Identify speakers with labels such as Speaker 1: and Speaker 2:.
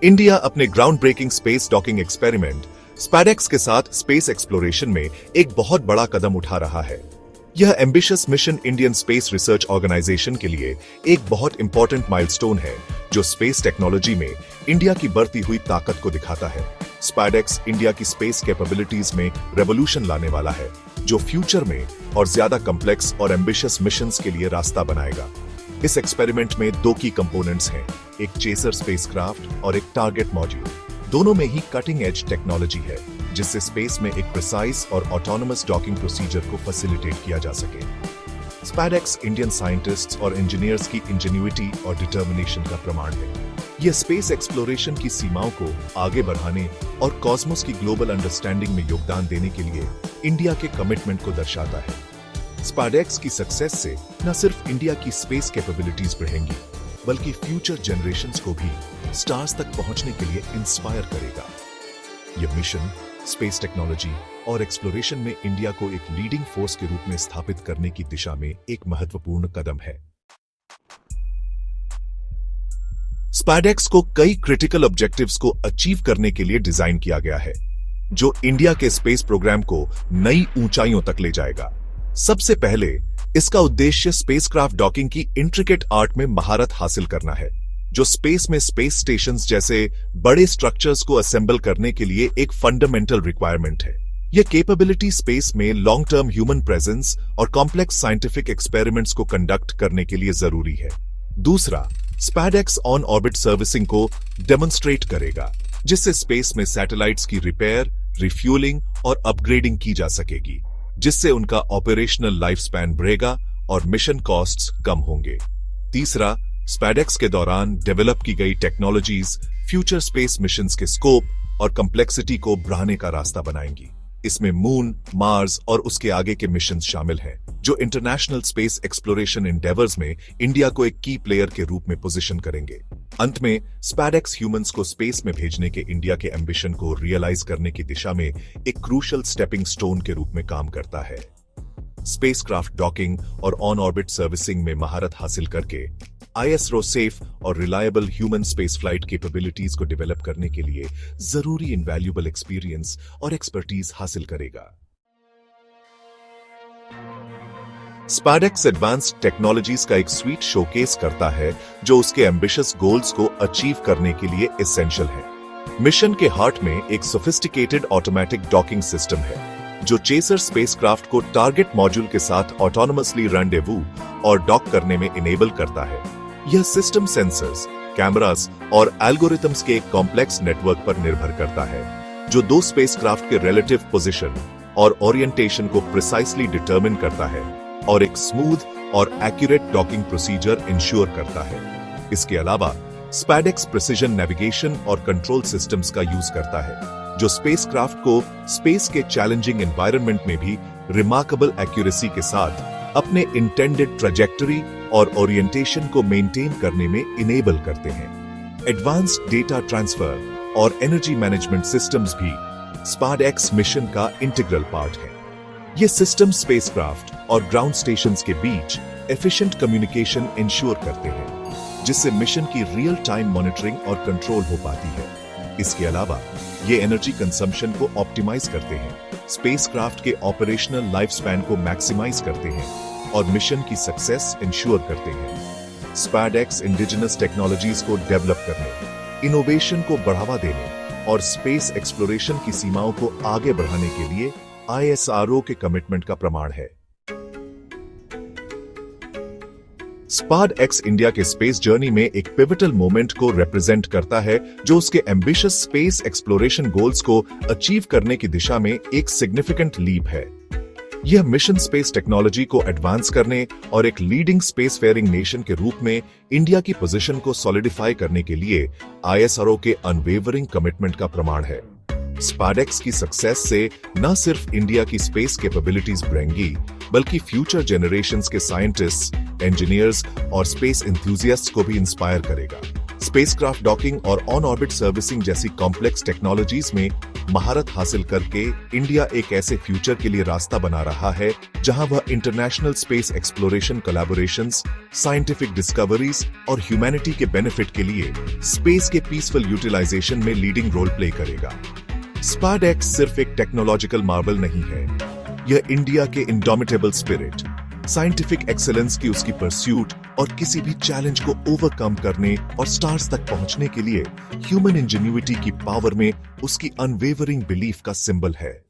Speaker 1: India अपने ground breaking space docking experiment SpaDeX के साथ स्पेस एक्सप्लोरेशन में एक बहुत बड़ा कदम उठा रहा है। यह ambitious mission Indian Space Research Organisation के लिए एक बहुत इंपॉर्टेंट माइलस्टोन है, जो स्पेस टेक्नोलॉजी में इंडिया की बढ़ती हुई ताकत को दिखाता है। स्पैडेक्स इंडिया की स्पेस कैपेबिलिटीज में रेवोल्यूशन लाने वाला है, जो फ्यूचर में और ज्यादा कॉम्प्लेक्स और एम्बिशियस मिशंस के लिए रास्ता बनाएगा। इस एक्सपेरिमेंट में दो की कंपोनेंट्स हैं, एक चेसर स्पेसक्राफ्ट और एक टारगेट मॉड्यूल। दोनों में ही कटिंग एज टेक्नोलॉजी है, जिससे स्पेस में एक प्रिसाइज और ऑटोनोमस डॉकिंग प्रोसीजर को फैसिलिटेट किया जा सके। स्पैडेक्स इंडियन साइंटिस्ट्स और इंजीनियर्स की इंजेन्युइटी और डिटर्मिनेशन का प्रमाण है। यह स्पेस एक्सप्लोरेशन की सीमाओं को आगे बढ़ाने और कॉस्मोस की ग्लोबल अंडरस्टैंडिंग में योगदान देने के लिए इंडिया के कमिटमेंट को दर्शाता है। स्पैडेक्स की सक्सेस से न सिर्फ इंडिया की स्पेस कैपेबिलिटीज बढ़ेंगी, बल्कि फ्यूचर जनरेशंस को भी स्टार्स तक पहुंचने के लिए इंस्पायर करेगा। यह मिशन स्पेस टेक्नोलॉजी और एक्सप्लोरेशन में इंडिया को एक लीडिंग फोर्स के रूप में स्थापित करने की दिशा में एक महत्वपूर्ण कदम है। स्पैडेक्स को कई क्रिटिकल ऑब्जेक्टिव्स को अचीव करने के लिए डिजाइन किया गया है, जो इंडिया के स्पेस प्रोग्राम को नई ऊंचाइयों तक ले जाएगा। सबसे पहले इसका उद्देश्य स्पेसक्राफ्ट डॉकिंग की इंट्रिकेट आर्ट में महारत हासिल करना है, जो स्पेस में स्पेस स्टेशंस जैसे बड़े स्ट्रक्चर्स को असेंबल करने के लिए एक फंडामेंटल रिक्वायरमेंट है। यह कैपेबिलिटी स्पेस में लॉन्ग टर्म ह्यूमन प्रेजेंस और कॉम्प्लेक्स साइंटिफिक एक्सपेरिमेंट्स को कंडक्ट करने के लिए जरूरी है। दूसरा, स्पैडेक्स ऑन ऑर्बिट सर्विसिंग को डेमोन्स्ट्रेट करेगा, जिससे स्पेस में सैटेलाइट्स की रिपेयर, रिफ्यूलिंग और अपग्रेडिंग की जा सकेगी, जिससे उनका ऑपरेशनल लाइफ स्पैन बढ़ेगा और मिशन कॉस्ट्स कम होंगे। तीसरा, स्पैडेक्स के दौरान डेवलप की गई टेक्नोलॉजीज फ्यूचर स्पेस मिशंस के स्कोप और कॉम्प्लेक्सिटी को बढ़ाने का रास्ता बनाएंगी। इसमें मून, मार्स और उसके आगे के मिशन शामिल हैं, जो इंटरनेशनल स्पेस एक्सप्लोरेशन एंडेवर्स में इंडिया को एक की प्लेयर के रूप में पोजीशन करेंगे। अंत में, स्पैडेक्स ह्यूमंस को स्पेस में भेजने के इंडिया के एम्बिशन को रियलाइज करने की दिशा में एक क्रूशियल स्टेपिंग स्टोन के रूप में काम करता है। स्पेसक्राफ्ट डॉकिंग और ऑन ऑर्बिट सर्विसिंग में महारत हासिल करके ISRO सेफ और reliable human space flight capabilities को डेवलप करने के लिए जरूरी इनवैल्यूएबल एक्सपीरियंस और एक्सपर्टीज हासिल करेगा। स्पैडेक्स एडवांस्ड टेक्नोलॉजीज का एक स्वीट शोकेस करता है, जो उसके एम्बिशियस गोल्स को अचीव करने के लिए एसेंशियल है। मिशन के हार्ट में एक सोफिस्टिकेटेड ऑटोमेटिक डॉकिंग सिस्टम है, जो चेसर स्पेसक्राफ्ट को टारगेट मॉड्यूल के साथ ऑटोनोमसली रैंडेवू और डॉक करने में इनेबल करता है। यह सिस्टम सेंसर्स, कैमरास और एल्गोरिथम्स के एक कॉम्प्लेक्स नेटवर्क पर निर्भर करता है, जो दो स्पेसक्राफ्ट के रिलेटिव पोजीशन और ओरिएंटेशन को प्रिसाइसली डिटरमिन करता है और एक स्मूथ और एक्यूरेट डॉकिंग प्रोसीजर इंश्योर करता है। इसके अलावा स्पैडेक्स प्रिसिजन नेविगेशन और कंट्रोल सिस्टम्स का यूज करता है, जो स्पेसक्राफ्ट को स्पेस के चैलेंजिंग एनवायरनमेंट में भी रिमार्केबल एक्यूरेसी के साथ अपने इंटेंडेड ट्रैजेक्टरी और ओरिएंटेशन को मेंटेन करने में इनेबल करते हैं। एडवांस्ड डेटा ट्रांसफर और एनर्जी मैनेजमेंट सिस्टम्स भी स्पैडेक्स मिशन का इंटीग्रल पार्ट है। ये सिस्टम स्पेसक्राफ्ट और ग्राउंड स्टेशंस के बीच एफिशिएंट कम्युनिकेशन इंश्योर करते हैं, जिससे मिशन की रियल टाइम मॉनिटरिंग और कंट्रोल हो पाती है। इसके अलावा ये एनर्जी कंजम्पशन को ऑप्टिमाइज करते हैं, स्पेसक्राफ्ट के ऑपरेशनल लाइफ स्पैन को मैक्सिमाइज करते हैं और मिशन की सक्सेस इंश्योर करते हैं। स्पैडेक्स इंडिजिनस टेक्नोलॉजीज को डेवलप करने, इनोवेशन को बढ़ावा देने और स्पेस एक्सप्लोरेशन की सीमाओं को आगे बढ़ाने के लिए ISRO के कमिटमेंट का प्रमाण है। स्पैडेक्स इंडिया के स्पेस जर्नी में एक पिवटल मोमेंट को रिप्रेजेंट करता है, जो उसके एम्बिशियस स्पेस एक्सप्लोरेशन गोल्स को अचीव करने की दिशा में एक सिग्निफिकेंट लीप है। यह मिशन स्पेस टेक्नोलॉजी को एडवांस करने और एक लीडिंग स्पेस फेयरिंग नेशन के रूप में इंडिया की पोजीशन को सॉलिडिफाई करने के लिए ISRO के अनवेवरिंग कमिटमेंट का प्रमाण है। स्पैडेक्स की सक्सेस से न सिर्फ इंडिया की स्पेस कैपेबिलिटीज बढ़ेंगी, बल्कि फ्यूचर जनरेशंस के साइंटिस्ट्स, इंजीनियर्स और स्पेस एंथुसियास्ट्स को भी इंस्पायर करेगा। स्पेसक्राफ्ट डॉकिंग और ऑन ऑर्बिट सर्विसिंग जैसी कॉम्प्लेक्स टेक्नोलॉजीज में महारत हासिल करके इंडिया एक ऐसे फ्यूचर के लिए रास्ता बना रहा है जहां वह international space exploration collaborations, scientific discoveries और ह्यूमैनिटी के बेनिफिट के लिए स्पेस के पीसफुल यूटिलाइजेशन में लीडिंग रोल प्ले करेगा। स्पारडेक्स सिर्फ एक टेक्नोलॉजिकल मार्वल नहीं है, यह इंडिया के इंडोमिटेबल स्पिरिट, साइंटिफिक एक्सेलेंस की उसकी परस्यूट और किसी भी चैलेंज को ओवरकम करने और स्टार्स तक पहुंचने के लिए ह्यूमन इंजेन्युइटी की पावर में उसकी अनवेवरिंग बिलीफ का सिंबल है।